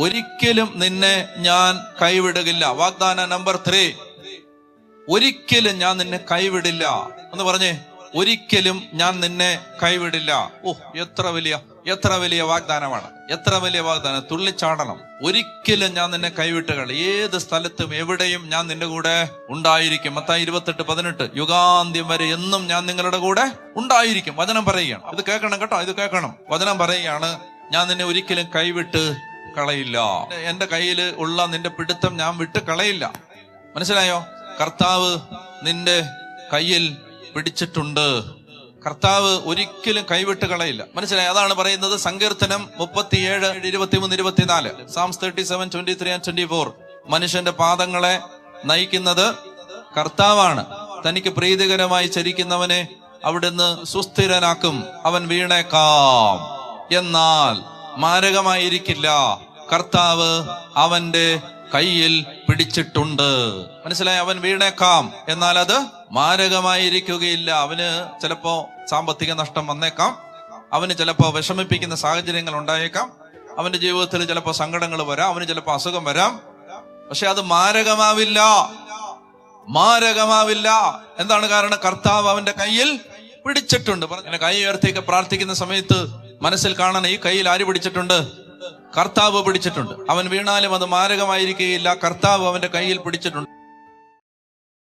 ഒരിക്കലും നിന്നെ ഞാൻ കൈവിടുകില്ല. വാഗ്ദാന നമ്പർ 3, ഒരിക്കലും ഞാൻ നിന്നെ കൈവിടില്ല എന്ന് പറഞ്ഞേ. ഒരിക്കലും ഞാൻ നിന്നെ കൈവിടില്ല. എത്ര വലിയ വാഗ്ദാനമാണ്, എത്ര വലിയ വാഗ്ദാനം. തുള്ളിച്ചാടണം. ഒരിക്കലും ഞാൻ നിന്നെ കൈവിട്ടുകൾ, ഏത് സ്ഥലത്തും എവിടെയും ഞാൻ നിന്റെ കൂടെ ഉണ്ടായിരിക്കും. മത്തായി 28:18, യുഗാന്ത്യം വരെ എന്നും ഞാൻ നിങ്ങളുടെ കൂടെ ഉണ്ടായിരിക്കും. വചനം പറയുകയാണ്. ഇത് കേൾക്കണം കേട്ടോ, ഇത് കേൾക്കണം. വചനം പറയുകയാണ്, ഞാൻ നിന്നെ ഒരിക്കലും കൈവിട്ട് കളയില്ല. എന്റെ കയ്യിൽ ഉള്ള നിന്റെ പിടുത്തം ഞാൻ വിട്ട് കളയില്ല. മനസ്സിലായോ? കർത്താവ് നിന്റെ കയ്യിൽ പിടിച്ചിട്ടുണ്ട്. കർത്താവ് ഒരിക്കലും കൈവിട്ട് കളയില്ല. മനസ്സിലായി? അതാണ് പറയുന്നത് സങ്കീർത്തനം 37, 23, 24, Psalms 37, 23 and 24. മനുഷ്യന്റെ പാദങ്ങളെ നയിക്കുന്നത് കർത്താവാണ്. തനിക്ക് പ്രീതികരമായി ചരിക്കുന്നവനെ അവിടുന്ന് സുസ്ഥിരനാക്കും. അവൻ വീണേക്കാം, എന്നാൽ മാരകമായിരിക്കില്ല. കർത്താവ് അവന്റെ കയ്യിൽ പിടിച്ചിട്ടുണ്ട്. മനസ്സിലായി? അവൻ വീണേക്കാം, എന്നാൽ അത് മാരകമായിരിക്കുകയില്ല. അവന് ചിലപ്പോ സാമ്പത്തിക നഷ്ടം വന്നേക്കാം, അവന് ചിലപ്പോ വിഷമിപ്പിക്കുന്ന സാഹചര്യങ്ങൾ ഉണ്ടായേക്കാം, അവന്റെ ജീവിതത്തിൽ ചിലപ്പോ സങ്കടങ്ങൾ വരാം, അവന് ചിലപ്പോ അസുഖം വരാം. പക്ഷെ അത് മാരകമാവില്ല. എന്താണ് കാരണം? കർത്താവ് അവന്റെ കയ്യിൽ പിടിച്ചിട്ടുണ്ട്. കൈ ഉയർത്തിയൊക്കെ പ്രാർത്ഥിക്കുന്ന സമയത്ത് മനസ്സിൽ കാണണം, ഈ കയ്യിൽ ആര് പിടിച്ചിട്ടുണ്ട്? കർത്താവ് പിടിച്ചിട്ടുണ്ട്. അവൻ വീണാലും അത് മാരകമായിരിക്കുകയില്ല. കർത്താവ് അവന്റെ കയ്യിൽ പിടിച്ചിട്ടുണ്ട്.